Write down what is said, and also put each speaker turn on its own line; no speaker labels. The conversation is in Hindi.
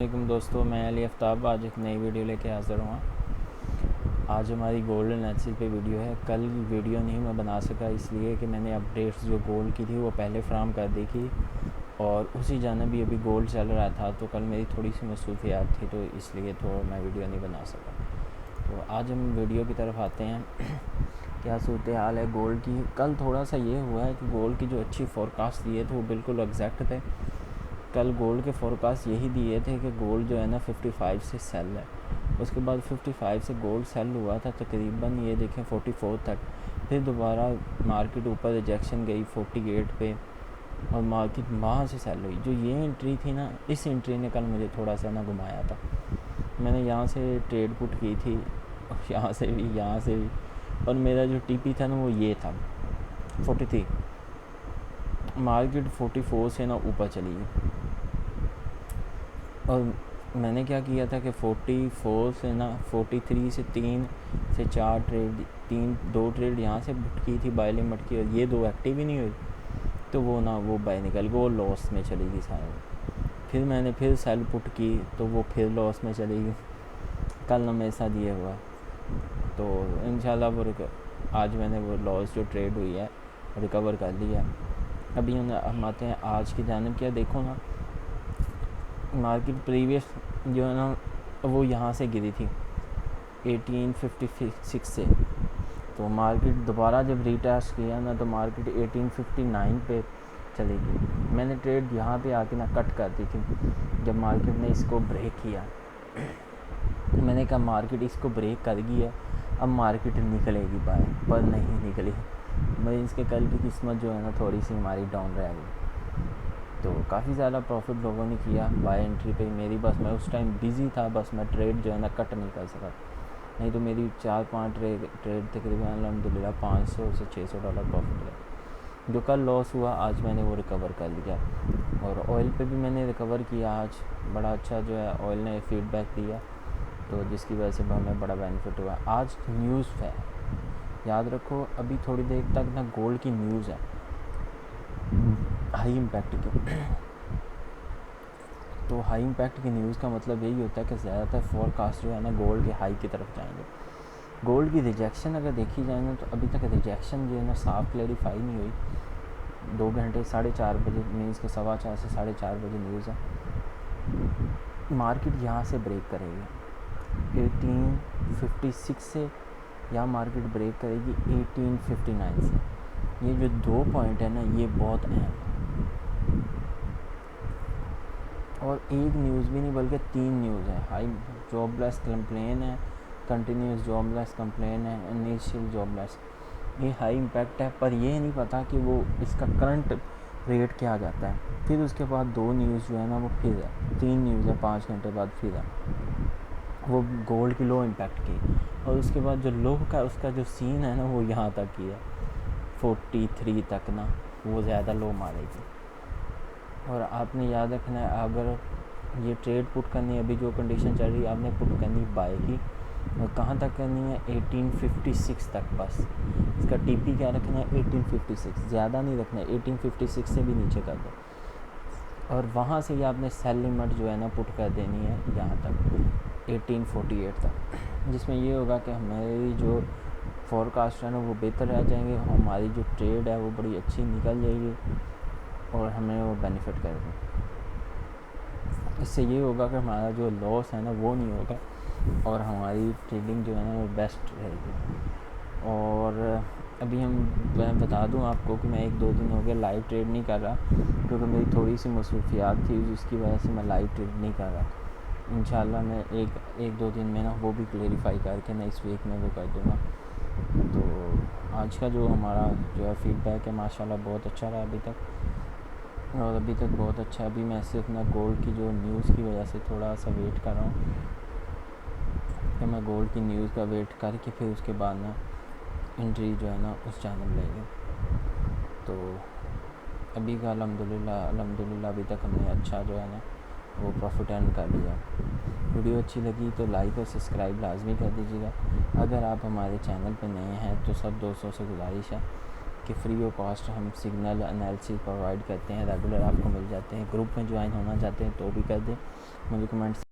वालेकुम दोस्तों, मैं अली आफ्ताब आज एक नई वीडियो लेके हाज़िर हूँ। आज हमारी गोल्ड एनालिसिस पे वीडियो है। कल वीडियो नहीं मैं बना सका इसलिए कि मैंने अपडेट्स जो गोल्ड की थी वो पहले फ्राहम कर दी थी और उसी जानब भी अभी गोल्ड चल रहा था, तो कल मेरी थोड़ी सी मसरूफियात थी, तो इसलिए तो मैं वीडियो नहीं बना सका। तो आज हम वीडियो की तरफ आते हैं। क्या सूरत हाल है गोल्ड की। कल थोड़ा सा ये हुआ है कि गोल्ड की जो अच्छी फ़ोरकास्ट दिए थे वो बिल्कुल एग्जैक्ट थे। कल गोल्ड के फ़ोरकास्ट यही दिए थे कि गोल्ड जो है ना 55 से सेल है। उसके बाद 55 से गोल्ड सेल हुआ था तकरीबन ये देखें 44 तक। फिर दोबारा मार्केट ऊपर रिजेक्शन गई 48 पे और मार्केट वहाँ से सेल हुई। जो ये एंट्री थी ना, इस एंट्री ने कल मुझे थोड़ा सा ना घुमाया था। मैंने यहाँ से ट्रेड पुट की थी और यहाँ से भी और मेरा जो टीपी था ना वो ये था 43। मार्केट 44 से ना ऊपर चली गई और मैंने क्या किया था कि 44 से ना 43 से 3 से 4 ट्रेड, 2 ट्रेड यहाँ से बुट की थी बाय लिमिट की, और ये 2 एक्टिव ही नहीं हुई, तो वो बाय निकल गई, वो लॉस में चली गई सारी। फिर मैंने फिर सेल पुट की तो वो फिर लॉस में चली गई। कल ना मेरे साथ ये हुआ, तो इंशाल्लाह वो आज मैंने वो लॉस जो ट्रेड हुई है रिकवर कर लिया। अभी हम आते हैं आज की जानब। क्या देखो ना, मार्केट प्रीवियस जो है ना वो यहाँ से गिरी थी 1856 से, तो मार्केट दोबारा जब रीटेस्ट किया ना तो मार्केट 1859 पे चली गई। मैंने ट्रेड यहाँ पे आके ना कट कर दी थी जब मार्केट ने इसको ब्रेक किया। मैंने कहा मार्केट इसको ब्रेक कर गई है, अब मार्केट निकलेगी बाय, पर नहीं निकली। मैं इसके कल की किस्मत जो है ना थोड़ी सी हमारी डाउन रह गई। तो काफ़ी ज़्यादा प्रॉफिट लोगों ने किया बाय एंट्री पे। मेरी बस मैं उस टाइम बिज़ी था, बस मैं ट्रेड जो है ना कट नहीं कर सका, नहीं तो मेरी 4-5 ट्रेड तकरीबन अल्हम्दुलिल्लाह $500 से $600 प्रॉफिट है। जो कल लॉस हुआ आज मैंने वो रिकवर कर लिया। और ऑयल पे भी मैंने रिकवर किया आज, बड़ा अच्छा जो है ऑयल ने फीडबैक दिया, तो जिसकी वजह से हमें बड़ा बेनिफिट हुआ। आज न्यूज़ है, याद रखो, अभी थोड़ी देर तक ना गोल्ड की न्यूज़ है हाई इम्पैक्ट की। तो हाई इम्पैक्ट की न्यूज़ का मतलब यही होता है कि ज़्यादातर फोरकास्ट जो है ना गोल्ड के हाई की तरफ जाएंगे। गोल्ड की रिजेक्शन अगर देखी जाए ना तो अभी तक रिजेक्शन जो है ना साफ क्लैरिफाई नहीं हुई। 2 घंटे 4:30 बजे मीन्स के 4:15 से 4:30 बजे न्यूज़ है। मार्केट यहाँ से ब्रेक करेगी 1856 से, या मार्केट ब्रेक करेगी 1859 से। ये जो 2 पॉइंट है ना ये बहुत अहम है। और एक न्यूज़ भी नहीं बल्कि 3 न्यूज़ है। हाई जॉबलेस कंप्लेन है, कंटिन्यूस जॉबलेस कंप्लेन है, इनिशियल जॉबलेस। ये हाई इम्पैक्ट है, पर ये नहीं पता कि वो इसका करंट रेट क्या जाता है। फिर उसके बाद 2 न्यूज़ जो है ना वो फिर है, 3 न्यूज़ है 5 घंटे बाद फिर है, वो गोल्ड की लो इम्पैक्ट की। और उसके बाद जो लो का उसका जो सीन है ना वो यहाँ तक की है 43 तक ना, वो ज़्यादा लो मारेगी। और आपने याद रखना है, अगर ये ट्रेड पुट करनी है, अभी जो कंडीशन चल रही है आपने पुट करनी बाय की, और कहाँ तक करनी है 1856 तक। बस इसका टीपी क्या रखना है 1856, ज़्यादा नहीं रखना है, 1856 से भी नीचे कर दो। और वहाँ से ही आपने सेल लिमिट जो है ना पुट कर देनी है यहाँ तक 1848 तक, जिसमें ये होगा कि हमारी जो फोरकास्ट है ना वो बेहतर रह जाएंगे, हमारी जो ट्रेड है वो बड़ी अच्छी निकल जाएगी और हमें वो बेनिफिट करेगा। इससे ये होगा कि हमारा जो लॉस है ना वो नहीं होगा और हमारी ट्रेडिंग जो है ना वो बेस्ट रहेगी। और अभी मैं बता दूं आपको कि मैं 1-2 दिन हो गए लाइव ट्रेड नहीं कर रहा, क्योंकि मेरी थोड़ी सी मसरूफियात थी जिसकी वजह से मैं लाइव ट्रेड नहीं कर रहा। इंशाल्लाह मैं 1-2 दिन में ना वो भी क्लेरिफाई करके ना इस वीक में वो कर दूँगा। तो आज का जो हमारा जो है फीडबैक है माशाल्लाह बहुत अच्छा रहा अभी तक, और अभी तक बहुत अच्छा। अभी मैं सिर्फ ना गोल्ड की जो न्यूज़ की वजह से थोड़ा सा वेट कर रहा हूँ कि मैं गोल्ड की न्यूज़ का वेट करके फिर उसके बाद ना एंट्री जो है ना उस जानब लेंगे। तो अभी का अल्हम्दुलिल्लाह अभी तक हमने अच्छा जो है ना वो प्रॉफिट अर्न कर लिया। वीडियो अच्छी लगी तो लाइक और सब्सक्राइब लाजमी कर दीजिएगा। अगर आप हमारे चैनल पर नए हैं तो सब दोस्तों से गुजारिश है कि फ्री ऑफ कॉस्ट हम सिग्नल एनालिसिस प्रोवाइड करते हैं, रेगुलर आपको मिल जाते हैं। ग्रुप में ज्वाइन होना चाहते हैं तो भी कर दें, मुझे कमेंट्स